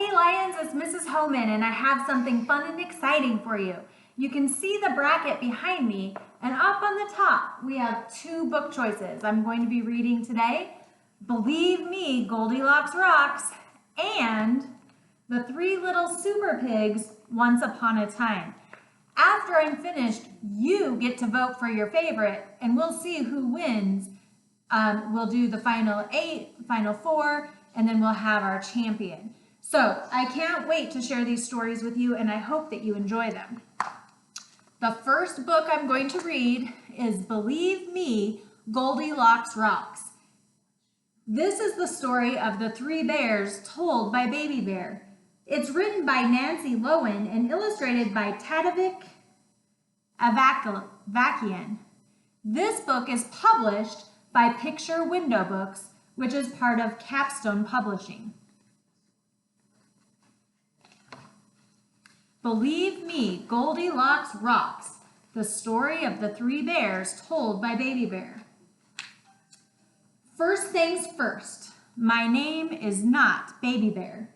Hey Lions, it's Mrs. Homan and I have something fun and exciting for you. You can see the bracket behind me, and up on the top we have two book choices. I'm going to be reading today, Believe Me, Goldilocks Rocks, and The Three Little Superpigs, Once Upon a Time. After I'm finished, you get to vote for your favorite and we'll see who wins. We'll do the final 8, final 4, and then we'll have our champion. So I can't wait to share these stories with you, and I hope that you enjoy them. The first book I'm going to read is Believe Me, Goldilocks Rocks. This is the story of the three bears told by Baby Bear. It's written by Nancy Lowen and illustrated by Tadevik Avakian. This book is published by Picture Window Books, which is part of Capstone Publishing. Believe Me, Goldilocks Rocks, the story of the three bears told by Baby Bear. First things first, my name is not Baby Bear.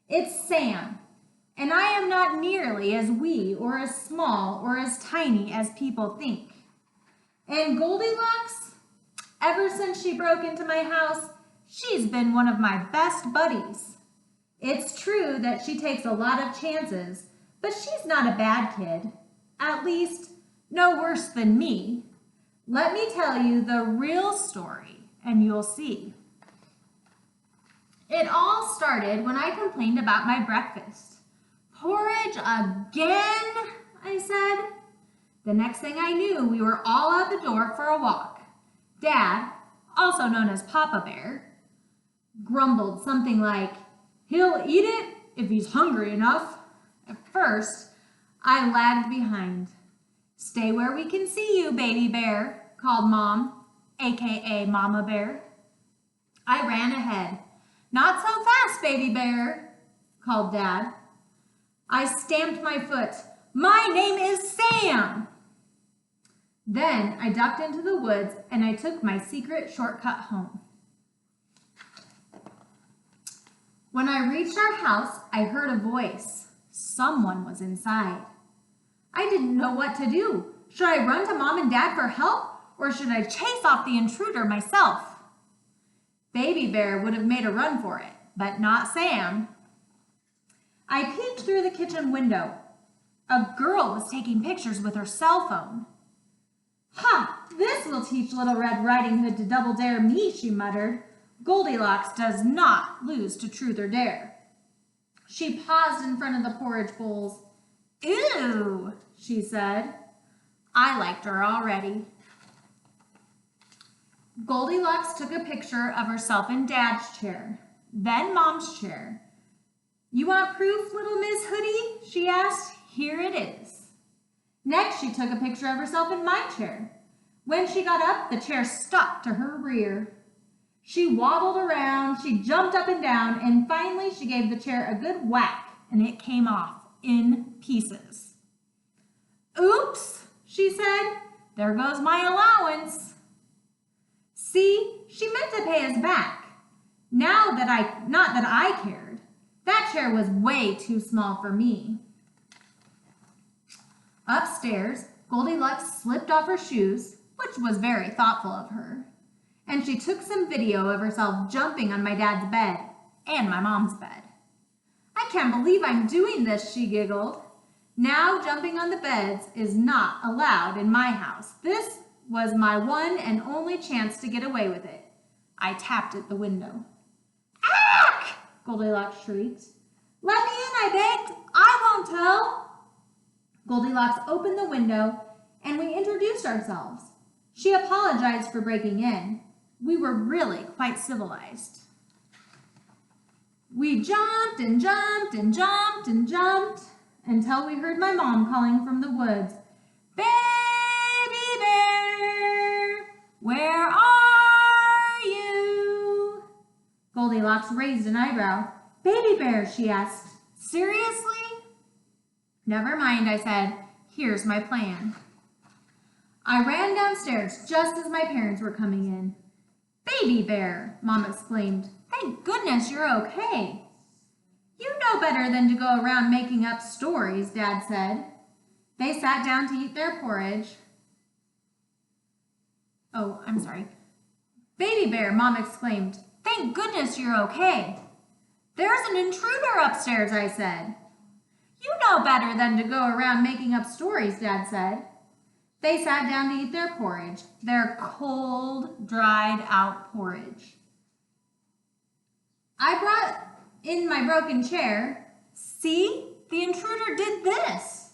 It's Sam, and I am not nearly as wee or as small or as tiny as people think. And Goldilocks, ever since she broke into my house, she's been one of my best buddies. It's true that she takes a lot of chances, but she's not a bad kid. At least, no worse than me. Let me tell you the real story, and you'll see. It all started when I complained about my breakfast. Porridge again, I said. The next thing I knew, we were all out the door for a walk. Dad, also known as Papa Bear, grumbled something like, "He'll eat it if he's hungry enough." At first, I lagged behind. "Stay where we can see you, Baby Bear," called Mom, aka Mama Bear. I ran ahead. "Not so fast, Baby Bear," called Dad. I stamped my foot. "My name is Sam." Then I ducked into the woods and I took my secret shortcut home. When I reached our house, I heard a voice. Someone was inside. I didn't know what to do. Should I run to Mom and Dad for help, or should I chase off the intruder myself? Baby Bear would have made a run for it, but not Sam. I peeked through the kitchen window. A girl was taking pictures with her cell phone. "Ha! This will teach Little Red Riding Hood to double dare me," she muttered. Goldilocks does not lose to truth or dare. She paused in front of the porridge bowls. "Ew," she said. I liked her already. Goldilocks took a picture of herself in Dad's chair, then Mom's chair. "You want proof, little Miss Hoodie?" she asked. "Here it is." Next, she took a picture of herself in my chair. When she got up, the chair stuck to her rear. She waddled around, she jumped up and down, and finally she gave the chair a good whack, and it came off in pieces. "Oops," she said. "There goes my allowance." See, she meant to pay us back. Not that I cared. That chair was way too small for me. Upstairs, Goldilocks slipped off her shoes, which was very thoughtful of her, and she took some video of herself jumping on my dad's bed and my mom's bed. "I can't believe I'm doing this," she giggled. "Now jumping on the beds is not allowed in my house. This was my one and only chance to get away with it." I tapped at the window. "Ack!" Goldilocks shrieked. "Let me in, I begged. I won't tell." Goldilocks opened the window and we introduced ourselves. She apologized for breaking in. We were really quite civilized. We jumped and jumped and jumped and jumped until we heard my mom calling from the woods, "Baby Bear, where are you?" Goldilocks raised an eyebrow. "Baby Bear," she asked. "Seriously?" "Never mind," I said. "Here's my plan." I ran downstairs just as my parents were coming in. "Baby Bear," Mom exclaimed. "Thank goodness you're okay." You know better than to go around making up stories, Dad said. They sat down to eat their porridge. Oh, I'm sorry. Baby Bear, Mom exclaimed. Thank goodness you're okay. There's an intruder upstairs, I said. You know better than to go around making up stories, Dad said. They sat down to eat their porridge, their cold, dried out porridge. I brought in my broken chair. See, the intruder did this.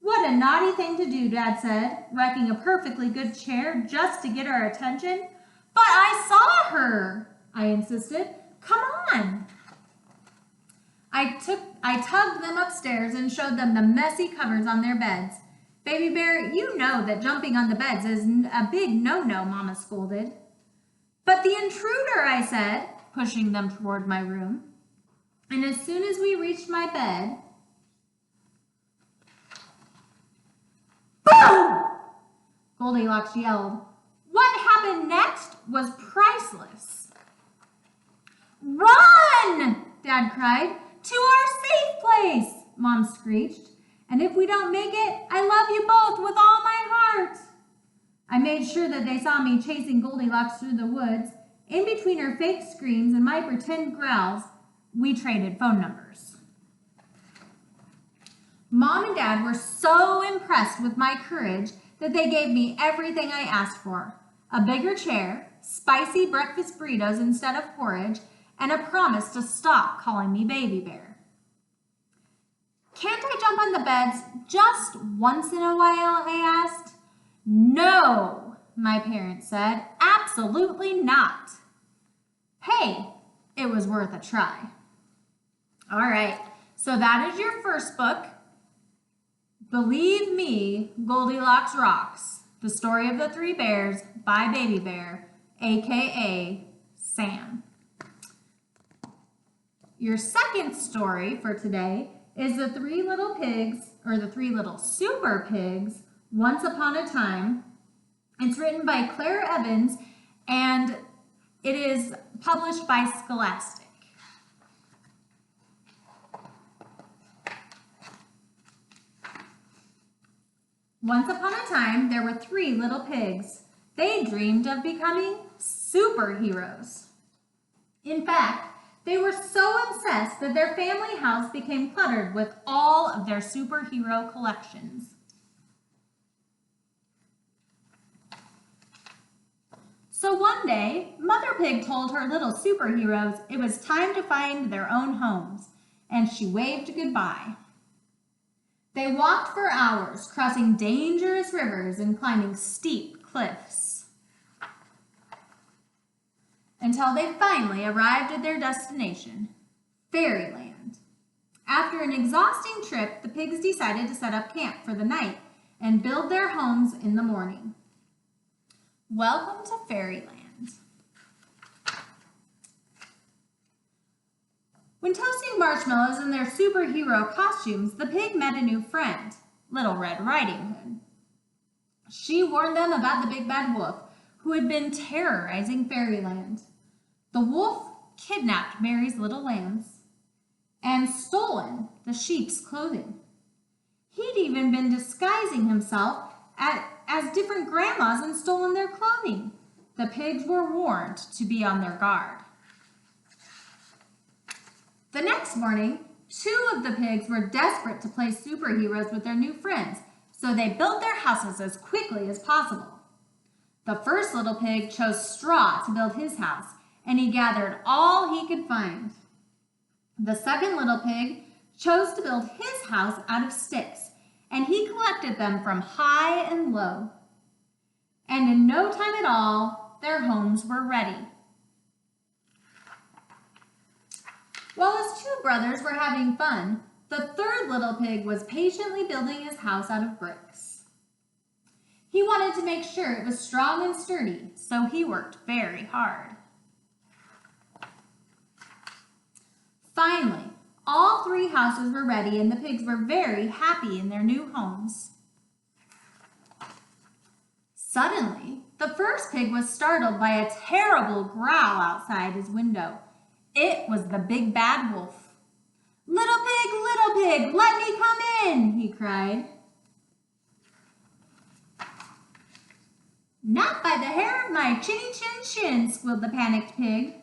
What a naughty thing to do, Dad said, wrecking a perfectly good chair just to get our attention. But I saw her, I insisted. Come on. I tugged them upstairs and showed them the messy covers on their beds. Baby Bear, you know that jumping on the beds is a big no-no, Mama scolded. But the intruder, I said, pushing them toward my room. And as soon as we reached my bed, boom! Goldilocks yelled. What happened next was priceless. Run! Dad cried. To our safe place, Mom screeched. And if we don't make it, I love you both with all my heart. I made sure that they saw me chasing Goldilocks through the woods. In between her fake screams and my pretend growls, we traded phone numbers. Mom and Dad were so impressed with my courage that they gave me everything I asked for. A bigger chair, spicy breakfast burritos instead of porridge, and a promise to stop calling me Baby Bear. Can't I jump on the beds just once in a while, I asked. No, my parents said. Absolutely not. Hey, it was worth a try. All right, so that is your first book. Believe Me, Goldilocks Rocks, The Story of the Three Bears by Baby Bear, aka Sam. Your second story for today is The Three Little Pigs, or The Three Little Super Pigs, Once Upon a Time. It's written by Claire Evans, and it is published by Scholastic. Once upon a time, there were three little pigs. They dreamed of becoming superheroes. In fact, they were so obsessed that their family house became cluttered with all of their superhero collections. So one day, Mother Pig told her little superheroes it was time to find their own homes, and she waved goodbye. They walked for hours, crossing dangerous rivers and climbing steep cliffs, until they finally arrived at their destination, Fairyland. After an exhausting trip, the pigs decided to set up camp for the night and build their homes in the morning. Welcome to Fairyland. When toasting marshmallows in their superhero costumes, the pig met a new friend, Little Red Riding Hood. She warned them about the big bad wolf, who had been terrorizing Fairyland. The wolf kidnapped Mary's little lambs and stolen the sheep's clothing. He'd even been disguising himself as different grandmas and stolen their clothing. The pigs were warned to be on their guard. The next morning, two of the pigs were desperate to play superheroes with their new friends, so they built their houses as quickly as possible. The first little pig chose straw to build his house, and he gathered all he could find. The second little pig chose to build his house out of sticks, and he collected them from high and low. And in no time at all, their homes were ready. While his two brothers were having fun, the third little pig was patiently building his house out of bricks. He wanted to make sure it was strong and sturdy, so he worked very hard. Finally, all three houses were ready and the pigs were very happy in their new homes. Suddenly, the first pig was startled by a terrible growl outside his window. It was the big bad wolf. Little pig, let me come in, he cried. Not by the hair of my chinny chin chin, squealed the panicked pig.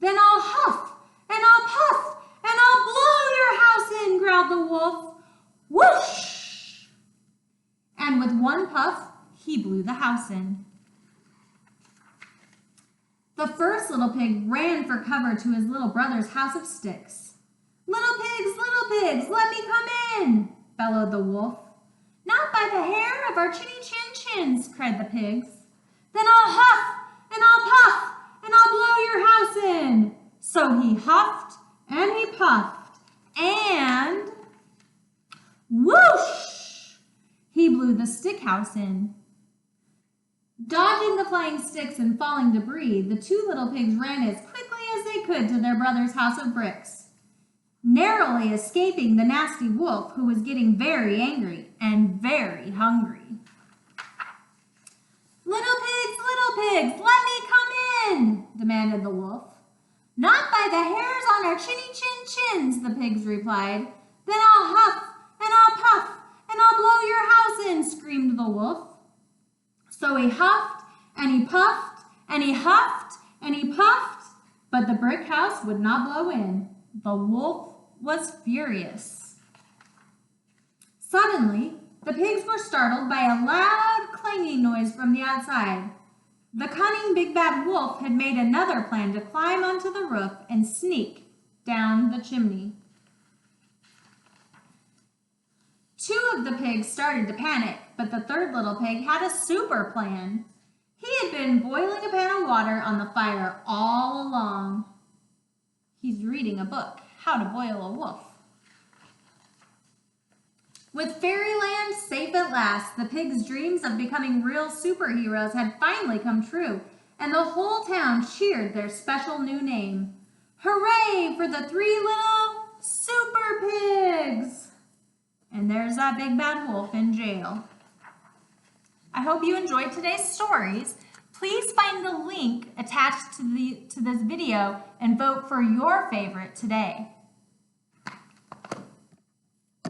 Then I'll huff, and I'll puff, and I'll blow your house in, growled the wolf. Whoosh! And with one puff, he blew the house in. The first little pig ran for cover to his little brother's house of sticks. Little pigs, let me come in, bellowed the wolf. Not by the hair of our chinny chin chins, cried the pigs. Then I'll huff, and I'll puff, and I'll blow your house in. So he huffed, and he puffed, and whoosh! He blew the stick house in. Dodging the flying sticks and falling debris, the two little pigs ran as quickly as they could to their brother's house of bricks, narrowly escaping the nasty wolf, who was getting very angry and very hungry. Little pigs, let me come in, demanded the wolf. Not by the hairs on our chinny chin chins, the pigs replied. Then I'll huff, and I'll puff, and I'll blow your house in, screamed the wolf. So he huffed, and he puffed, and he huffed, and he puffed, but the brick house would not blow in. The wolf was furious. Suddenly, the pigs were startled by a loud clanging noise from the outside. The cunning big bad wolf had made another plan to climb onto the roof and sneak down the chimney. Two of the pigs started to panic, but the third little pig had a super plan. He had been boiling a pan of water on the fire all along. He's reading a book, How to Boil a Wolf. With fairyland safe at last, the pigs' dreams of becoming real superheroes had finally come true, and the whole town cheered their special new name. Hooray for the three little super pigs! And there's that big bad wolf in jail. I hope you enjoyed today's stories. Please find the link attached to this video and vote for your favorite today.